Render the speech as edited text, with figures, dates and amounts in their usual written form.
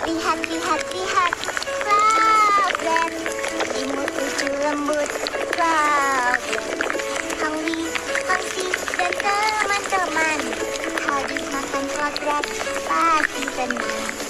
Lihat, lihat, lihat, Cloudland. Imut, lucu, lembut, Cloudland. Hongli, Hongsi, dan teman-teman habis makan Cloudland pasti tenang.